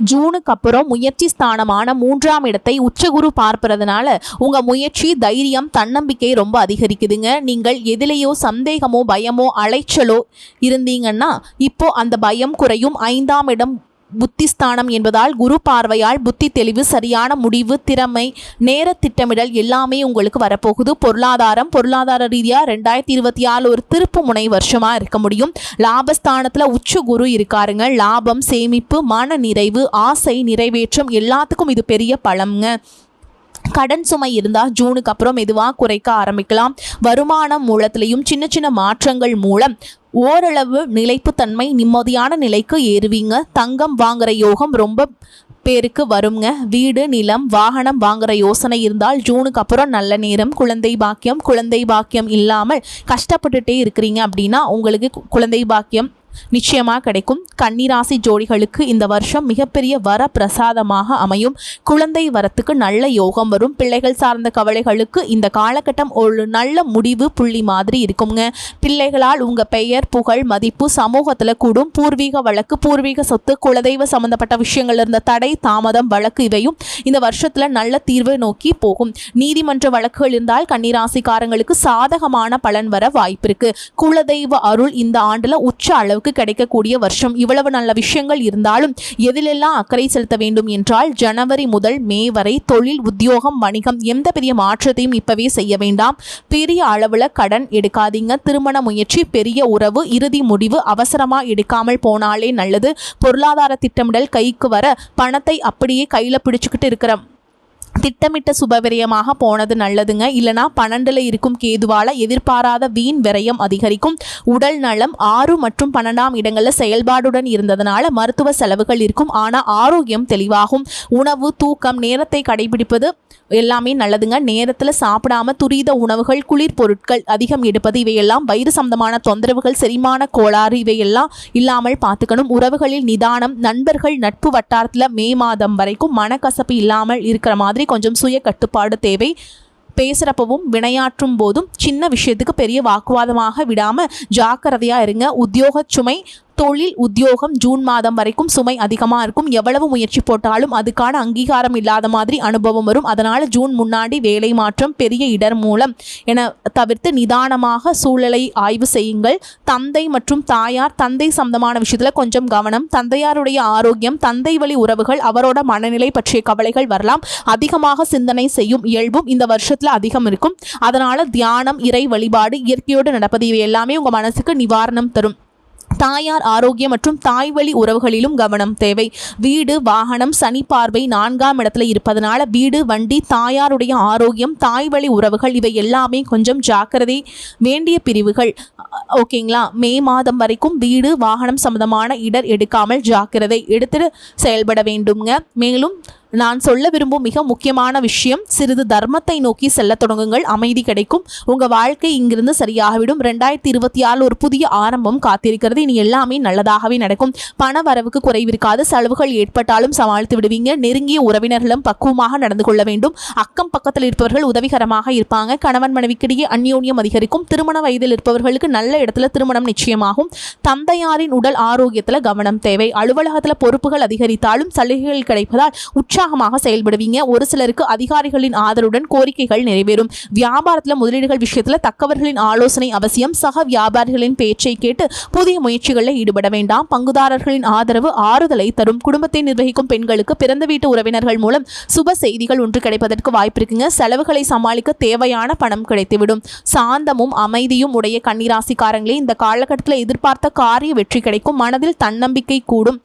ஜூனுக்கு அப்புறம் முயற்சி ஸ்தானமான 3ஆம் இடத்தை உச்சகுரு பார்ப்பறதுனால உங்க முயற்சி, தைரியம், தன்னம்பிக்கை ரொம்ப அதிகரிக்குதுங்க. நீங்கள் எதிலேயோ சந்தேகமோ பயமோ அலைச்சலோ இருந்தீங்கன்னா இப்போ அந்த பயம் குறையும். 5ஆம் இடம் புத்திஸ்தானம் என்பதால் குரு பார்வையால் புத்தி தெளிவு, சரியான முடிவு, திறமை, நேர திட்டமிடல் எல்லாமே உங்களுக்கு வரப்போகுது. பொருளாதார ரீதியா 2024 ஒரு திருப்பு முனை வருஷமா இருக்க முடியும். லாபஸ்தானத்துல உச்ச குரு இருக்காருங்க. லாபம், சேமிப்பு, மன நிறைவு, ஆசை நிறைவேற்றம் எல்லாத்துக்கும் இது பெரிய பலம்ங்க. கடன் சுமை இருந்தால் ஜூனுக்கு அப்புறம் மெதுவாக குறைக்க ஆரம்பிக்கலாம். வருமானம் மூலத்திலையும் சின்ன சின்ன மாற்றங்கள் மூலம் ஓரளவு நிலைப்புத்தன்மை, நிம்மதியான நிலைக்கு ஏறுவீங்க. தங்கம் வாங்குற யோகம் ரொம்ப பேருக்கு வருங்க. வீடு, நிலம், வாகனம் வாங்குற யோசனை இருந்தால் ஜூனுக்கு அப்புறம் நல்ல நேரம். குழந்தை பாக்கியம் இல்லாமல் கஷ்டப்பட்டுட்டே இருக்கிறீங்க அப்படின்னா உங்களுக்கு குழந்தை பாக்கியம் நிச்சயமாக கிடைக்கும். கன்னிராசி ஜோடிகளுக்கு இந்த வருஷம் மிகப்பெரிய வர பிரசாதமாக அமையும். குழந்தை வரத்துக்கு நல்ல யோகம் வரும். பிள்ளைகள் சார்ந்த கவலைகளுக்கு இந்த காலகட்டம் ஒரு நல்ல முடிவு புள்ளி மாதிரி இருக்குங்க. பிள்ளைகளால் உங்கள் பெயர், புகழ், மதிப்பு சமூகத்தில் கூடும். பூர்வீக வழக்கு, பூர்வீக சொத்து, குலதெய்வ சம்பந்தப்பட்ட விஷயங்கள் இருந்த தடை, தாமதம், வழக்கு இவையும் இந்த வருஷத்தில் நல்ல தீர்வை நோக்கி போகும். நீதிமன்ற வழக்குகள் இருந்தால் கன்னிராசிக்காரங்களுக்கு சாதகமான பலன் வர வாய்ப்பு இருக்கு. குலதெய்வ அருள் இந்த ஆண்டுல உச்ச அளவு கிடைக்கக்கூடிய வருஷம். இவ்வளவு நல்ல விஷயங்கள் இருந்தாலும் எதிலெல்லாம் அக்கறை செலுத்த வேண்டும் என்றால் ஜனவரி முதல் மே வரை தொழில், உத்தியோகம், வணிகம் எந்த பெரிய மாற்றத்தையும் இப்பவே செய்ய வேண்டாம். பெரிய அளவுல கடன் எடுக்காதீங்க. திருமண முயற்சி, பெரிய உறவு, இறுதி முடிவு அவசரமா எடுக்காமல் போனாலே நல்லது. பொருளாதார திட்டமிடல் கைக்கு வர பணத்தை அப்படியே கையில பிடிச்சுக்கிட்டு இருக்கிற திட்டமிட்ட சுபவிரயமாக போனது நல்லதுங்க. இல்லைனா 12ல் இருக்கும் கேதுவால எதிர்பாராத வீண் விரயம் அதிகரிக்கும். உடல் நலம் 6 மற்றும் 12ஆம் இடங்களில் செயல்பாடுடன் இருந்ததுனால மருத்துவ செலவுகள் இருக்கும். ஆனால் ஆரோக்கியம் தெளிவாகும். உணவு, தூக்கம், நேரத்தை கடைபிடிப்பது எல்லாமே நல்லதுங்க. நேரத்தில் சாப்பிடாம துரித உணவுகள், குளிர் பொருட்கள் அதிகம் எடுப்பது இவையெல்லாம் வயிறு சம்பந்தமான தொந்தரவுகள், செரிமான கோளாறு இவையெல்லாம் இல்லாமல் பார்த்துக்கணும். உறவுகளில் நிதானம். நண்பர்கள், நட்பு வட்டாரத்தில் மே மாதம் வரைக்கும் மனக்கசப்பு இல்லாமல் இருக்கிற மாதிரி கொஞ்சம் சுய கட்டுப்பாடு தேவை. பேசுகிறப்பவும் வினையாற்றும் போதும் சின்ன விஷயத்துக்கு பெரிய வாக்குவாதமாக விடாமல் ஜாக்கிரதையாக இருங்க. உத்தியோக சுமை, தொழில், உத்தியோகம் ஜூன் மாதம் வரைக்கும் சுமை அதிகமாக இருக்கும். எவ்வளவு முயற்சி போட்டாலும் அதுக்கான அங்கீகாரம் இல்லாத மாதிரி அனுபவம் வரும். அதனால் ஜூன் முன்னாடி வேலை மாற்றம், பெரிய இடர் மூலம் என தவிர்த்து நிதானமாக சூழலை ஆய்வு செய்யுங்கள். தந்தை மற்றும் தாயார், தந்தை சம்பந்தமான விஷயத்தில் கொஞ்சம் கவனம். தந்தையாருடைய ஆரோக்கியம், தந்தை வழி உறவுகள், அவரோட மனநிலை பற்றிய கவலைகள் வரலாம். அதிகமாக சிந்தனை செய்யும் இயல்பும் இந்த வருஷத்தில் அதிகம் இருக்கும். அதனால் தியானம், இறை வழிபாடு, இயற்கையோடு நடப்பது இவை எல்லாமே உங்கள் மனசுக்கு நிவாரணம் தரும். தாயார் ஆரோக்கியம் மற்றும் தாய்வழி உறவுகளிலும் கவனம் தேவை. வீடு, வாகனம், சனி பார்வை 4ஆம் இடத்துல இருப்பதனால வீடு, வண்டி, தாயாருடைய ஆரோக்கியம், தாய்வழி உறவுகள் இவை எல்லாமே கொஞ்சம் ஜாக்கிரதை வேண்டிய பிரிவுகள். ஓகேங்களா? மே மாதம் வரைக்கும் வீடு, வாகனம் சம்பந்தமான இடர் எடுக்காமல் ஜாக்கிரதை எடுத்துட்டு செயல்பட வேண்டுங்க. மேலும் நான் சொல்ல விரும்பும் மிக முக்கியமான விஷயம், சிறிது தர்மத்தை நோக்கி செல்ல தொடங்குங்கள். அமைதி கிடைக்கும். உங்கள் வாழ்க்கை இங்கிருந்து சரியாகிவிடும். 2024 ஒரு புதிய ஆரம்பம் காத்திருக்கிறது. இனி எல்லாமே நல்லதாகவே நடக்கும். பண வரவுக்கு குறைவிருக்காது. செலவுகள் ஏற்பட்டாலும் சமாளித்து விடுவீங்க. நெருங்கிய உறவினர்களும் பக்குவமாக நடந்து கொள்ள வேண்டும். அக்கம் பக்கத்தில் இருப்பவர்கள் உதவிகரமாக இருப்பாங்க. கணவன் மனைவிக்கிடையே அந்யோன்யம் அதிகரிக்கும். திருமண வயதில் இருப்பவர்களுக்கு நல்ல இடத்துல திருமணம் நிச்சயமாகும். தந்தையாரின் உடல் ஆரோக்கியத்தில் கவனம் தேவை. அலுவலகத்தில் பொறுப்புகள் அதிகரித்தாலும் சலுகைகள் கிடைப்பதால் உற்சாகமாக செயல்படுவீங்க. ஒரு சிலருக்கு அதிகாரிகளின் ஆதரவுடன் கோரிக்கைகள் நிறைவேறும். வியாபாரத்தில் முதலீடுகள் விஷயத்தில் தக்கவர்களின் ஆலோசனை அவசியம். சக வியாபாரிகளின் பேச்சை கேட்டு புதிய முயற்சிகளில் ஈடுபட வேண்டாம். பங்குதாரர்களின் ஆதரவு ஆறுதலை தரும். குடும்பத்தை நிர்வகிக்கும் பெண்களுக்கு பிறந்த வீட்டு உறவினர்கள் மூலம் சுப செய்திகள் ஒன்று கிடைப்பதற்கு வாய்ப்பு இருக்குங்க. செலவுகளை சமாளிக்க தேவையான பணம் கிடைத்துவிடும். சாந்தமும் அமைதியும் உடைய கன்னிராசிக்காரங்களே இந்த காலகட்டத்தில் எதிர்பார்த்த காரிய வெற்றி கிடைக்கும். மனதில் தன்னம்பிக்கை கூடும்.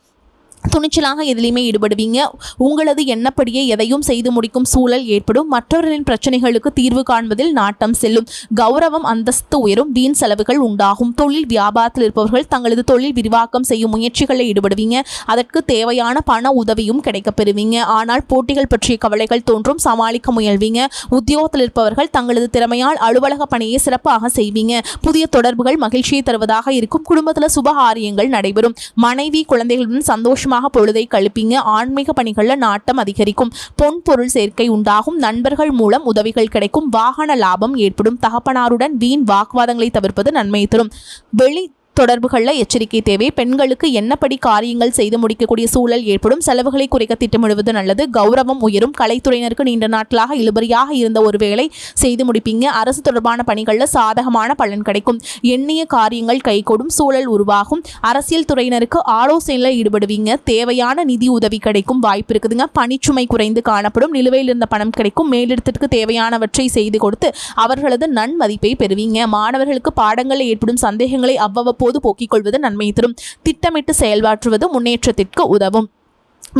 துணிச்சலாக எதிலையுமே ஈடுபடுவீங்க. உங்களது எண்ணப்படியே எதையும் செய்து முடிக்கும் சூழல் ஏற்படும். மற்றவர்களின் பிரச்சனைகளுக்கு தீர்வு காண்பதில் நாட்டம் செல்லும். கௌரவம், அந்தஸ்து உயரும். வீண் செலவுகள் உண்டாகும். தொழில் வியாபாரத்தில் இருப்பவர்கள் தங்களது தொழில் விரிவாக்கம் செய்யும் முயற்சிகளில் ஈடுபடுவீங்க. அதற்கு தேவையான பண உதவியும் கிடைக்கப் பெறுவீங்க. ஆனால் போட்டிகள் பற்றிய கவலைகள் தோன்றும். சமாளிக்க முயல்வீங்க. உத்தியோகத்தில் இருப்பவர்கள் தங்களது திறமையால் அலுவலக பணியை சிறப்பாக செய்வீங்க. புதிய தொடர்புகள் மகிழ்ச்சியை தருவதாக இருக்கும். குடும்பத்தில் சுபகாரியங்கள் நடைபெறும். மனைவி, குழந்தைகளுடன் சந்தோஷம் பொழுதை கழிப்பீங்க. ஆன்மீக பணிகளில் நாட்டம் அதிகரிக்கும். பொன் பொருள் சேர்க்கை உண்டாகும். நண்பர்கள் மூலம் உதவிகள் கிடைக்கும். வாகன லாபம் ஏற்படும். தகப்பனாருடன் வீண் வாக்குவாதங்களை தவிர்ப்பது நன்மை தரும். வெளி தொடர்புகளில் எச்சரிக்கை தேவை. பெண்களுக்கு என்னப்படி காரியங்கள் செய்து முடிக்கக்கூடிய சூழல் ஏற்படும். செலவுகளை குறைக்க திட்டமிடுவது நல்லது. கௌரவம் உயரும். கலைத்துறையினருக்கு நீண்ட நாட்களாக இழுபறியாக இருந்த ஒரு வேலை செய்து முடிப்பீங்க. அரசு தொடர்பான பணிகளில் சாதகமான பலன் கிடைக்கும். எண்ணிய காரியங்கள் கைகூடும் சூழல் உருவாகும். அரசியல் துறையினருக்கு ஆலோசனையில் ஈடுபடுவீங்க. தேவையான நிதி உதவி கிடைக்கும் வாய்ப்பு இருக்குதுங்க. பணிச்சுமை குறைந்து காணப்படும். நிலுவையில் இருந்த பணம் கிடைக்கும். மேலிடத்திற்கு தேவையானவற்றை செய்து கொடுத்து அவர்களது நன்மதிப்பை பெறுவீங்க. மாணவர்களுக்கு பாடங்களில் ஏற்படும் சந்தேகங்களை அவ்வப்போது போக்கிக் கொள்வது நன்மை தரும். திட்டமிட்டு செயல்பாற்றுவது முன்னேற்றத்திற்கு உதவும்.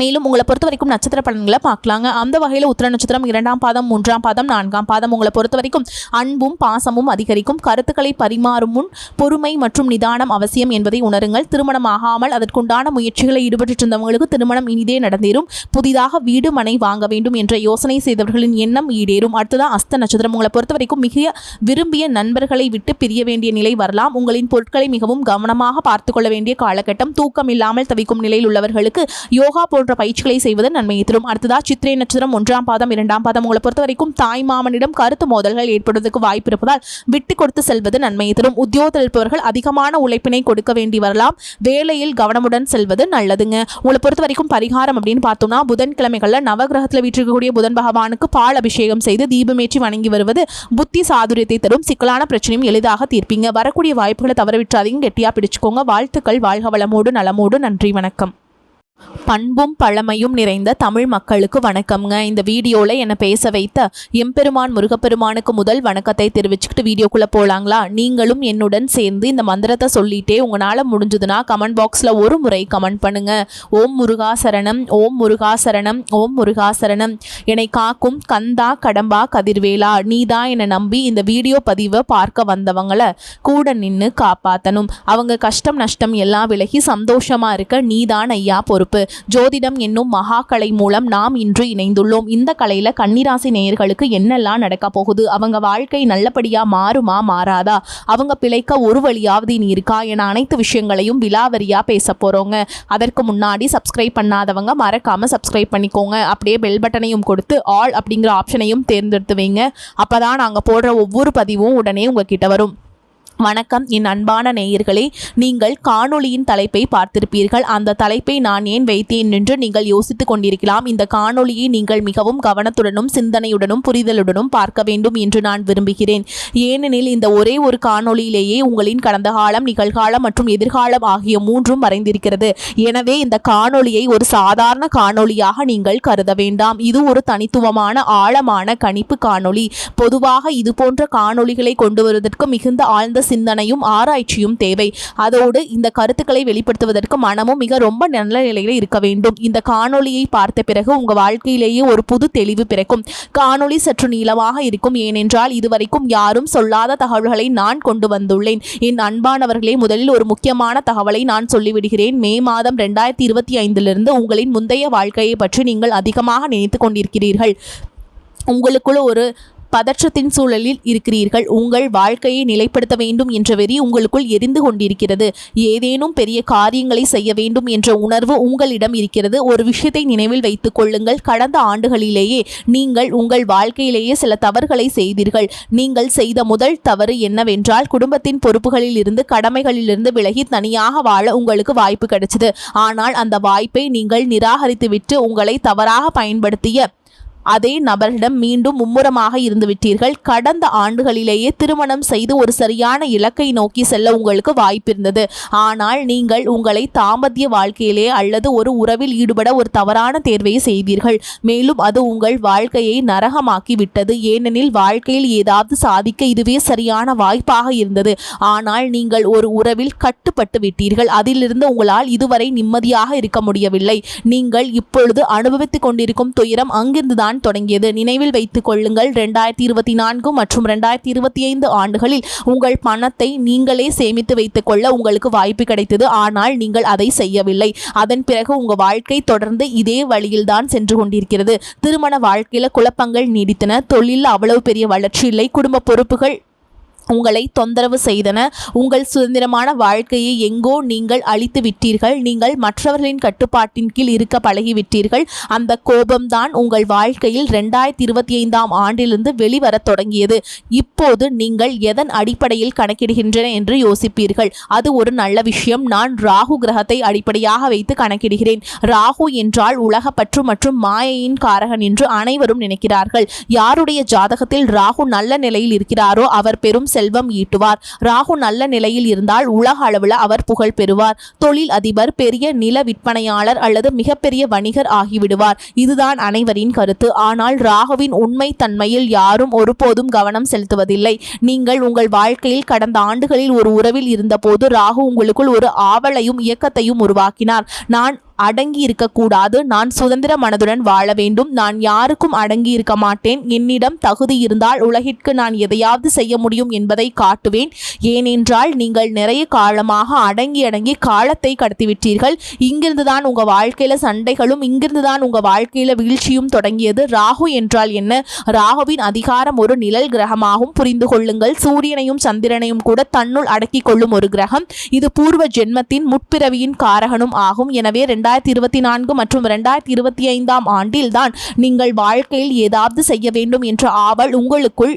மேலும் உங்களை பொறுத்த வரைக்கும் நட்சத்திர பலன்களை பார்க்கலாங்க. அந்த வகையில் உத்திர நட்சத்திரம் 2ஆம் பாதம் 3ஆம் பாதம் 4ஆம் பாதம் உங்களை பொறுத்த வரைக்கும் அன்பும் பாசமும் அதிகரிக்கும். கருத்துக்களை பரிமாறும் முன் பொறுமை மற்றும் நிதானம் அவசியம் என்பதை உணருங்கள். திருமணம் ஆகாமல் அதற்குண்டான முயற்சிகளை ஈடுபட்டு இருந்தவங்களுக்கு திருமணம் இனிதே நடந்தேறும். புதிதாக வீடு மனை வாங்க வேண்டும் என்ற யோசனை செய்தவர்களின் எண்ணம் ஈடேறும். அடுத்ததான் அஸ்த நட்சத்திரம் உங்களை பொறுத்த வரைக்கும் மிக விரும்பிய நண்பர்களை விட்டு பிரிய வேண்டிய நிலை வரலாம். உங்களின் பொருட்களை மிகவும் கவனமாக பார்த்து கொள்ள வேண்டிய காலகட்டம். தூக்கம் இல்லாமல் தவிக்கும் நிலையில் உள்ளவர்களுக்கு யோகா போன்ற பயிற்சிகளை செய்வது நன்மையை தரும். அடுத்ததா சித்திரை நட்சத்திரம் 1ஆம் பாதம் 2ஆம் பாதம் உங்களை பொறுத்த வரைக்கும் தாய் மாமனிடம் கருத்து மோதல்கள் ஏற்படுவதற்கு வாய்ப்பு இருப்பதால் விட்டு கொடுத்து செல்வது நன்மையை தரும். உத்தியோகத்தில் இருப்பவர்கள் அதிகமான உழைப்பினை கொடுக்க வேண்டி வரலாம். வேலையில் கவனமுடன் செல்வது நல்லதுங்க. உங்களை பொறுத்த வரைக்கும் பரிகாரம் அப்படின்னு பார்த்தோம்னா புதன்கிழமைகளில் நவகிரகத்தில் வீற்றிருக்கக்கூடிய புதன் பகவானுக்கு பால் அபிஷேகம் செய்து தீபமேற்றி வணங்கி வருவது புத்தி சாதுரியத்தை தரும். சிக்கலான பிரச்சனையும் எளிதாக தீர்ப்பீங்க. வரக்கூடிய வாய்ப்புகளை தவறவிட்டாதீங்க. கெட்டியா பிடிச்சுக்கோங்க. வாழ்த்துக்கள். வாழ்க வளமோடு நலமோடு. நன்றி. வணக்கம். பண்பும் பழமையும் நிறைந்த தமிழ் மக்களுக்கு வணக்கம்ங்க. இந்த வீடியோவில் என்னை பேச வைத்த எம்பெருமான் முருகப்பெருமானுக்கு முதல் வணக்கத்தை தெரிவிச்சுக்கிட்டு வீடியோக்குள்ளே போகலாங்களா? நீங்களும் என்னுடன் சேர்ந்து இந்த மந்திரத்தை சொல்லிட்டே உங்களால் முடிஞ்சதுன்னா கமெண்ட் பாக்ஸில் ஒரு முறை கமெண்ட் பண்ணுங்க. ஓம் முருகாசரணம், ஓம் முருகாசரணம், ஓம் முருகாசரணம். என்னை காக்கும் கந்தா கடம்பா கதிர்வேலா, நீதான் என்னை நம்பி இந்த வீடியோ பதிவை பார்க்க வந்தவங்களை கூட நின்று காப்பாற்றணும். அவங்க கஷ்டம் நஷ்டம் எல்லாம் விலகி சந்தோஷமாக இருக்க நீதான் ஐயா பொறுப்பு. ஜோதிடம் என்னும் மகாகலை மூலம் நாம் இன்று இணைந்துள்ளோம். இந்த கலையில கன்னிராசி நேயர்களுக்கு என்னெல்லாம் நடக்க போகுது, அவங்க வாழ்க்கை நல்லபடியா மாறுமா மாறாதா, அவங்க பிழைக்க ஒரு வழியாவது நீ இருக்கா என அனைத்து விஷயங்களையும் விலாவரியா பேச போறோங்க. அதற்கு முன்னாடி சப்ஸ்கிரைப் பண்ணாதவங்க மறக்காம சப்ஸ்கிரைப் பண்ணிக்கோங்க. அப்படியே பெல் பட்டனையும் கொடுத்து ஆல் அப்படிங்கிற ஆப்ஷனையும் தேர்ந்தெடுத்து வைங்க. அப்பதான் நாங்க போடுற ஒவ்வொரு பதிவும் உடனே உங்ககிட்ட வரும். வணக்கம் என் அன்பான நேயர்களே, நீங்கள் காணொளியின் தலைப்பை பார்த்திருப்பீர்கள். அந்த தலைப்பை நான் ஏன் வைத்தேன் என்று நீங்கள் யோசித்துக் கொண்டிருக்கலாம். இந்த காணொளியை நீங்கள் மிகவும் கவனத்துடனும் சிந்தனையுடனும் புரிதலுடனும் பார்க்க வேண்டும் என்று நான் விரும்புகிறேன். ஏனெனில் இந்த ஒரே ஒரு காணொளியிலேயே உங்களின் கடந்த காலம், நிகழ்காலம் மற்றும் எதிர்காலம் ஆகிய மூன்றும் மறைந்திருக்கிறது. எனவே இந்த காணொளியை ஒரு சாதாரண காணொளியாக நீங்கள் கருத வேண்டாம். இது ஒரு தனித்துவமான ஆழமான கணிப்பு காணொளி. பொதுவாக இது போன்ற காணொளிகளை கொண்டு வருவதற்கு மிகுந்த ஆழ்ந்த சிந்தனையும் ஆராய்ச்சியும் தேவை. அதோடு இந்த கருத்துக்களை வெளிப்படுத்துவதற்கு மனமும் ரொம்ப நல்ல நிலையில் இருக்க வேண்டும். இந்த காணொளியை பார்த்த பிறகு உங்க வாழ்க்கையிலேயே ஒரு புது தெளிவு பிறக்கும். காணொளி சற்று நீளமாக இருக்கும். ஏனென்றால் இதுவரைக்கும் யாரும் சொல்லாத தகவல்களை நான் கொண்டு வந்துள்ளேன். என் அன்பானவர்களே, முதலில் ஒரு முக்கியமான தகவலை நான் சொல்லிவிடுகிறேன். மே மாதம் 2025 உங்களின் முந்தைய வாழ்க்கையை பற்றி நீங்கள் அதிகமாக நினைத்து கொண்டிருக்கிறீர்கள். உங்களுக்குள்ள ஒரு பதற்றத்தின் சூழலில் இருக்கிறீர்கள். உங்கள் வாழ்க்கையை நிலைப்படுத்த வேண்டும் என்ற வெறி உங்களுக்குள் எரிந்து கொண்டிருக்கிறது. ஏதேனும் பெரிய காரியங்களை செய்ய வேண்டும் என்ற உணர்வு உங்களிடம் இருக்கிறது. ஒரு விஷயத்தை நினைவில் வைத்துக் கொள்ளுங்கள். கடந்த ஆண்டுகளிலேயே நீங்கள் உங்கள் வாழ்க்கையிலேயே சில தவறுகளை செய்தீர்கள். நீங்கள் செய்த முதல் தவறு என்னவென்றால் குடும்பத்தின் பொறுப்புகளில் இருந்து, கடமைகளிலிருந்து விலகி தனியாக வாழ உங்களுக்கு வாய்ப்பு கிடைச்சது. ஆனால் அந்த வாய்ப்பை நீங்கள் நிராகரித்துவிட்டு உங்களை தவறாக பயன்படுத்திய அதே நபரிடம் மீண்டும் மும்முரமாக இருந்து விட்டீர்கள். கடந்த ஆண்டுகளிலேயே திருமணம் செய்து ஒரு சரியான இலக்கை நோக்கி செல்ல உங்களுக்கு வாய்ப்பிருந்தது. ஆனால் நீங்கள் உங்களை தாம்பத்திய வாழ்க்கையிலே அல்லது ஒரு உறவில் ஈடுபட ஒரு தவறான தேர்வை செய்தீர்கள். மேலும் அது உங்கள் வாழ்க்கையை நரகமாக்கி விட்டது. ஏனெனில் வாழ்க்கையில் ஏதாவது சாதிக்க இதுவே சரியான வாய்ப்பாக இருந்தது. ஆனால் நீங்கள் ஒரு உறவில் கட்டுப்பட்டு விட்டீர்கள். அதிலிருந்து உங்களால் இதுவரை நிம்மதியாக இருக்க முடியவில்லை. நீங்கள் இப்பொழுது அனுபவித்துக் கொண்டிருக்கும் துயரம் அங்கிருந்துதான் தொடங்கியது. நினைவில் வைத்துக் கொள்ளுங்கள், 2024 மற்றும் 2025 ஆண்டுகளில் உங்கள் பணத்தை நீங்களே சேமித்து வைத்துக் கொள்ள உங்களுக்கு வாய்ப்பு கிடைத்தது. ஆனால் நீங்கள் அதை செய்யவில்லை. அதன் பிறகு உங்கள் வாழ்க்கை தொடர்ந்து இதே வழியில்தான் சென்று கொண்டிருக்கிறது. திருமண வாழ்க்கையில குழப்பங்கள் நீடித்தன. தொழிலில் அவ்வளவு பெரிய வளர்ச்சி இல்லை. குடும்ப பொறுப்புகள் உங்களை தொந்தரவு செய்தன. உங்கள் சுதந்திரமான வாழ்க்கையை எங்கோ நீங்கள் அழித்து விட்டீர்கள். நீங்கள் மற்றவர்களின் கட்டுப்பாட்டின் கீழ் இருக்க பழகிவிட்டீர்கள். அந்த கோபம்தான் உங்கள் வாழ்க்கையில் 2025ஆம் ஆண்டிலிருந்து வெளிவரத் தொடங்கியது. இப்போது நீங்கள் எதன் அடிப்படையில் கணக்கிடுகின்றன என்று யோசிப்பீர்கள். அது ஒரு நல்ல விஷயம். நான் ராகு கிரகத்தை அடிப்படையாக வைத்து கணக்கிடுகிறேன். ராகு என்றால் உலகப்பற்று மற்றும் மாயையின் காரகன் என்று அனைவரும் நினைக்கிறார்கள். யாருடைய ஜாதகத்தில் ராகு நல்ல நிலையில் இருக்கிறாரோ அவர் பெரும் செல்வம் ஈட்டுவார். ராகு நல்ல நிலையில் இருந்தால் உலக அளவில் அவர் புகழ் பெறுவார். தொழில் அதிபர், பெரிய நில விற்பனையாளர் அல்லது மிகப்பெரிய வணிகர் ஆகிவிடுவார். இதுதான் அனைவரின் கருத்து. ஆனால் ராகுவின் உண்மை தன்மையில் யாரும் ஒருபோதும் கவனம் செலுத்துவதில்லை. நீங்கள் உங்கள் வாழ்க்கையில் கடந்த ஆண்டுகளில் ஒரு உறவில் இருந்தபோது ராகு உங்களுக்குள் ஒரு ஆவலையும் இயக்கத்தையும் உருவாக்கினார். நான் அடங்கி இருக்கக்கூடாது, நான் சுதந்திர மனதுடன் வாழ வேண்டும், நான் யாருக்கும் அடங்கி இருக்க மாட்டேன், என்னிடம் தகுதி இருந்தால் உலகிற்கு நான் எதையாவது செய்ய முடியும் என்பதை காட்டுவேன். ஏனென்றால் நீங்கள் நிறைய காலமாக அடங்கி காலத்தை கடத்திவிட்டீர்கள். இங்கிருந்து தான் உங்க வாழ்க்கையில சண்டைகளும், இங்கிருந்து தான் உங்க வாழ்க்கையில வீழ்ச்சியும் தொடங்கியது. ராகு என்றால் என்ன? ராகுவின் அதிகாரம் ஒரு நிழல் கிரகமாகும். புரிந்து கொள்ளுங்கள். சூரியனையும் சந்திரனையும் கூட தன்னுள் அடக்கி கொள்ளும் ஒரு கிரகம். இது பூர்வ ஜென்மத்தின் முற்பிறவியின் காரகனும் ஆகும். எனவே 2024 மற்றும் 2025ஆம் ஆண்டில்தான் நீங்கள் வாழ்க்கையில் ஏதாவது செய்ய வேண்டும் என்ற ஆவல் உங்களுக்குள்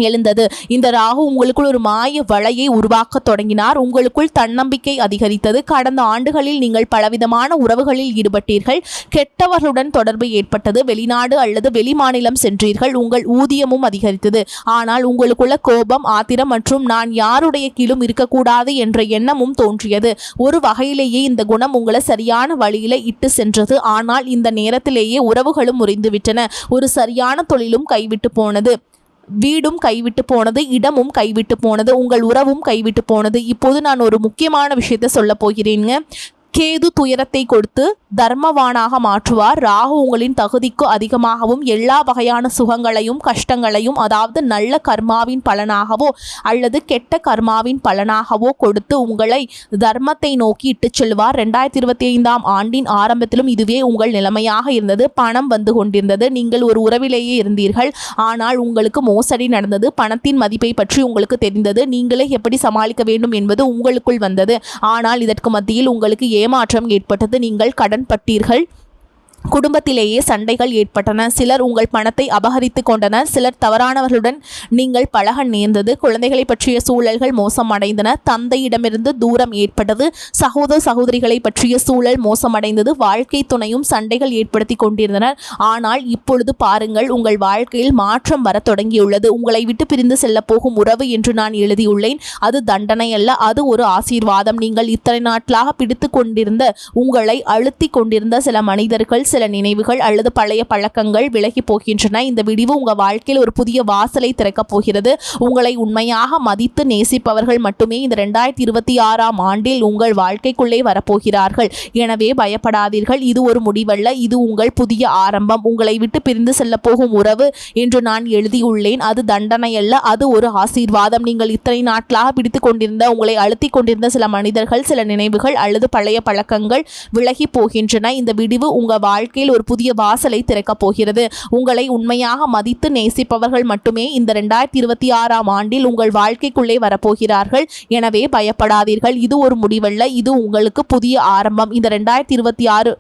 எழுந்தது. இந்த ராகு உங்களுக்குள் ஒரு மாய வலையை உருவாக்க தொடங்கினார். உங்களுக்குள் தன்னம்பிக்கை அதிகரித்தது. கடந்த ஆண்டுகளில் நீங்கள் பலவிதமான உறவுகளில் ஈடுபட்டீர்கள். கெட்டவர்களுடன் தொடர்பு ஏற்பட்டது. வெளிநாடு அல்லது வெளிமாநிலம் சென்றீர்கள். உங்கள் ஊதியமும் அதிகரித்தது. ஆனால் உங்களுக்குள்ள கோபம், ஆத்திரம் மற்றும் நான் யாருடைய கீழும் இருக்கக்கூடாது என்ற எண்ணமும் தோன்றியது. ஒரு வகையிலேயே இந்த குணம் உங்களை சரியான வழியில இட்டு சென்றது. ஆனால் இந்த நேரத்திலேயே உறவுகளும் முறிந்துவிட்டன. ஒரு சரியான தொழிலும் கைவிட்டு போனது. வீடும் கைவிட்டு போனது. இடமும் கைவிட்டு போனது. உங்கள் உறவும் கைவிட்டு போனது. இப்போது நான் ஒரு முக்கியமான விஷயத்தை சொல்ல போகிறேங்க. கேது துயரத்தை கொடுத்து தர்மவானாக மாற்றுவார். ராகு உங்களின் தகுதிக்கு அதிகமாகவும் எல்லா வகையான சுகங்களையும் கஷ்டங்களையும், அதாவது நல்ல கர்மாவின் பலனாகவோ அல்லது கெட்ட கர்மாவின் பலனாகவோ கொடுத்து உங்களை தர்மத்தை நோக்கி இட்டு செல்வார். 2025ஆம் ஆண்டின் ஆரம்பத்திலும் இதுவே உங்கள் நிலைமையாக இருந்தது. பணம் வந்து கொண்டிருந்தது. நீங்கள் ஒரு உறவிலேயே இருந்தீர்கள். ஆனால் உங்களுக்கு மோசடி நடந்தது. பணத்தின் மதிப்பை பற்றி உங்களுக்கு தெரிந்தது. நீங்களே எப்படி சமாளிக்க வேண்டும் என்பது உங்களுக்குள் வந்தது. ஆனால் இதற்கு மத்தியில் உங்களுக்கு ஏமாற்றம் ஏற்பட்டது. நீங்கள் கடன் பட்டீர்கள். குடும்பத்திலேயே சண்டைகள் ஏற்பட்டன. சிலர் உங்கள் பணத்தை அபகரித்து கொண்டனர். சிலர் தவறானவர்களுடன் நீங்கள் பழக நேர்ந்தது. குழந்தைகளை பற்றிய சூழல்கள் மோசமடைந்தன. தந்தையிடமிருந்து தூரம் ஏற்பட்டது. சகோதர சகோதரிகளை பற்றிய சூழல் மோசமடைந்தது. வாழ்க்கை துணையும் சண்டைகள் ஏற்படுத்தி கொண்டிருந்தனர். ஆனால் இப்பொழுது பாருங்கள், உங்கள் வாழ்க்கையில் மாற்றம் வர தொடங்கியுள்ளது. உங்களை விட்டு பிரிந்து செல்ல போகும் உறவு என்று நான் எழுதியுள்ளேன். அது தண்டனை அல்ல, அது ஒரு ஆசீர்வாதம். நீங்கள் இத்தனை நாட்களாக பிடித்து கொண்டிருந்த, உங்களை அழுத்தி கொண்டிருந்த சில மனிதர்கள், சில நினைவுகள் அல்லது பழைய பழக்கங்கள் விலகி போகின்றன. இந்த விடிவு உங்க வாழ்க்கையில் ஒரு புதிய வாசலை திறக்கப் போகிறது. உங்களை உண்மையாக மதித்து நேசிப்பவர்கள் மட்டுமே இந்த 2026ஆம் ஆண்டில் உங்கள் வாழ்க்கைக்குள்ளே வரப்போகிறார்கள். எனவே பயப்படாதீர்கள். இது ஒரு முடிவல்ல, இது உங்கள் புதிய ஆரம்பம். உங்களை விட்டு பிரிந்து செல்ல போகும் உறவு என்று நான் எழுதியுள்ளேன். அது தண்டனை அல்ல, அது ஒரு ஆசீர்வாதம். நீங்கள் இத்தனை நாட்களாக பிடித்து கொண்டிருந்த, உங்களை அழுத்தி கொண்டிருந்த சில மனிதர்கள், சில நினைவுகள் அல்லது பழைய பழக்கங்கள் விலகி போகின்றன. இந்த விடிவு உங்க வாழ்க்கையில் ஒரு புதிய வாசலை திறக்கப் போகிறது. உங்களை உண்மையாக மதித்து நேசிப்பவர்கள் மட்டுமே இந்த 2026ஆம் ஆண்டில் உங்கள் வாழ்க்கைக்குள்ளே வரப்போகிறார்கள். எனவே பயப்படாதீர்கள். இது ஒரு முடிவல்ல, இது உங்களுக்கு புதிய ஆரம்பம். இந்த 2026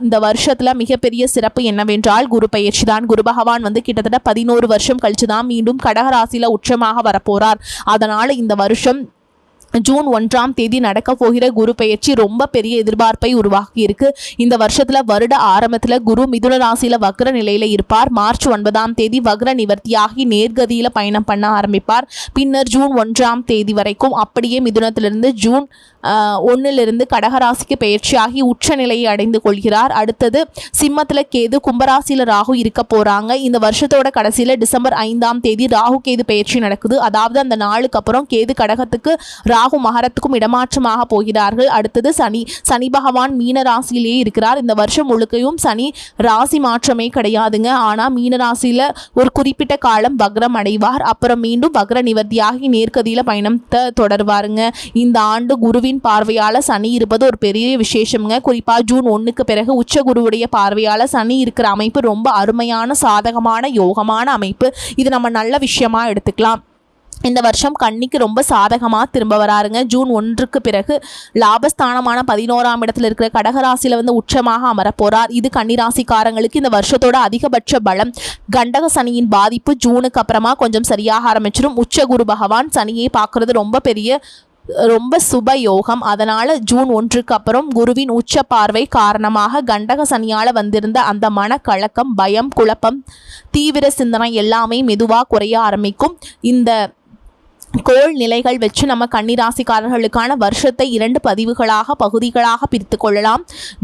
இந்த வருஷத்துல மிகப்பெரிய சிறப்பு என்னவென்றால் குரு பயிற்சி தான். குரு பகவான் கிட்டத்தட்ட 11 வருஷம் கழிச்சு தான் மீண்டும் கடகராசியில உச்சமாக வரப்போறார். அதனால இந்த வருஷம் ஜூன் 1ஆம் தேதி நடக்க போகிற குரு பெயர்ச்சி ரொம்ப பெரிய எதிர்பார்ப்பை உருவாக்கி இருக்கு. இந்த வருஷத்துல வருட ஆரம்பத்துல குரு மிதுன ராசியில வக்ர நிலையில இருப்பார். மார்ச் 9ஆம் தேதி வக்ர நிவர்த்தியாகி நேர்கதியில பயணம் பண்ண ஆரம்பிப்பார். பின்னர் ஜூன் 1ஆம் தேதி வரைக்கும் அப்படியே மிதுனத்திலிருந்து ஜூன் 1லிருந்து கடகராசிக்கு பெயர்ச்சியாகி உச்ச நிலையை அடைந்து கொள்கிறார். அடுத்தது சிம்மத்துல கேது, கும்பராசியில ராகு இருக்க போறாங்க. இந்த வருஷத்தோட கடைசியில டிசம்பர் 5ஆம் தேதி ராகு கேது பெயர்ச்சி நடக்குது. அதாவது அந்த நாளுக்கு அப்புறம் கேது கடகத்துக்கு, ராகு மகரத்துக்கும் இடமாற்றமாக போகிறார்கள். அடுத்தது சனி பகவான் மீன ராசியிலேயே இருக்கிறார். இந்த வருஷம் முழுக்கையும் சனி ராசி மாற்றமே கிடையாதுங்க. ஆனா மீன ராசியில ஒரு குறிப்பிட்ட காலம் வக்ரம் அடைவார். அப்புறம் மீண்டும் வக்ர நிவர்த்தியாகி நேர்கதியில பயணத்தை தொடர்வாருங்க. இந்த ஆண்டு குருவின் பார்வையால சனி இருப்பது ஒரு பெரிய விசேஷம்ங்க. குறிப்பா ஜூன் 1க்கு பிறகு உச்ச குருவுடைய பார்வையால சனி இருக்கிற அமைப்பு ரொம்ப அருமையான, சாதகமான, யோகமான அமைப்பு. இது நம்ம நல்ல விஷயமா எடுத்துக்கலாம். இந்த வருஷம் கன்னிக்கு ரொம்ப சாதகமாக திரும்ப வராருங்க. ஜூன் 1க்கு பிறகு லாபஸ்தானமான 11ஆம் இடத்துல இருக்கிற கடகராசியில் வந்து உச்சமாக அமரப்போறார். இது கன்னிராசிக்காரங்களுக்கு இந்த வருஷத்தோட அதிகபட்ச பலம். கண்டக சனியின் பாதிப்பு ஜூனுக்கு அப்புறமா கொஞ்சம் சரியாக ஆரம்பிச்சிடும். உச்ச குரு பகவான் சனியை பார்க்கறது ரொம்ப சுப யோகம். அதனால ஜூன் 1க்கு அப்புறம் குருவின் உச்ச பார்வை காரணமாக கண்டக சனியால வந்திருந்த அந்த மனக்கலக்கம், பயம், குழப்பம், தீவிர சிந்தனை எல்லாமே மெதுவாக குறைய ஆரம்பிக்கும். இந்த கோள் நிலைகள் வச்சு நம்ம கன்னிராசிக்காரர்களுக்கான வருஷத்தை 2 பகுதிகளாக பிரித்து கொள்ளலாம்.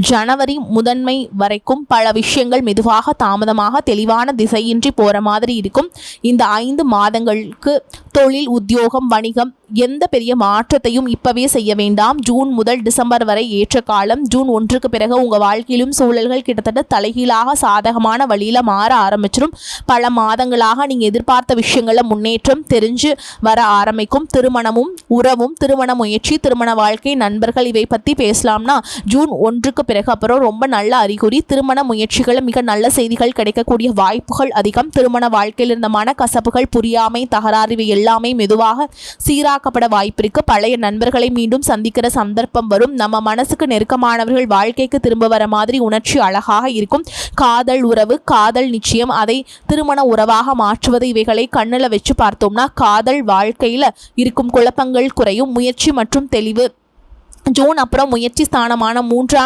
ஜனவரி முதன்மை வரைக்கும் பல விஷயங்கள் மெதுவாக, தாமதமாக, தெளிவான திசையின்றி போகிற மாதிரி இருக்கும். இந்த 5 மாதங்களுக்கு தொழில், உத்தியோகம், வணிகம் எந்த பெரிய மாற்றத்தையும் இப்பவே செய்ய வேண்டாம். ஜூன் முதல் டிசம்பர் வரை ஏற்ற காலம். ஜூன் 1க்கு பிறகு உங்கள் வாழ்க்கையிலும் சூழல்கள் கிட்டத்தட்ட தலைகீழாக சாதகமான வழியில் மாற ஆரம்பிச்சிடும். பல மாதங்களாக நீங்கள் எதிர்பார்த்த விஷயங்களில் முன்னேற்றம் தெரிஞ்சு வர ஆரம்பிக்கும். திருமணமும், உறவும், திருமண முயற்சி, திருமண வாழ்க்கை, நண்பர்கள் இவை பற்றி பேசலாம்னா ஜூன் 1க்கு பிறகு அப்புறம் ரொம்ப நல்ல அறிகுறி. திருமண முயற்சிகள் மிக நல்ல செய்திகள் கிடைக்கக்கூடிய வாய்ப்புகள் அதிகம். திருமண வாழ்க்கையில் இருந்த மனக்கசப்புகள், புரியாமை, தகராறு இவை எல்லாமே மெதுவாக சீராக்கப்பட வாய்ப்பிருக்கு. பழைய நண்பர்களை மீண்டும் சந்திக்கிற சந்தர்ப்பம் வரும். நம்ம மனசுக்கு நெருக்கமானவர்கள் வாழ்க்கைக்கு திரும்ப வர மாதிரி உணர்ச்சி அழகாக இருக்கும். காதல் உறவு, காதல் நிச்சயம், அதை திருமண உறவாக மாற்றுவது இவைகளை கண்ணில் வச்சு பார்த்தோம்னா காதல் வாழ்க்கையில் இருக்கும் குழப்பங்கள் குறையும். முயற்சி மற்றும் தெளிவு. ஜூன் அப்புறம் முயற்சி ஸ்தானமான 3ஆம்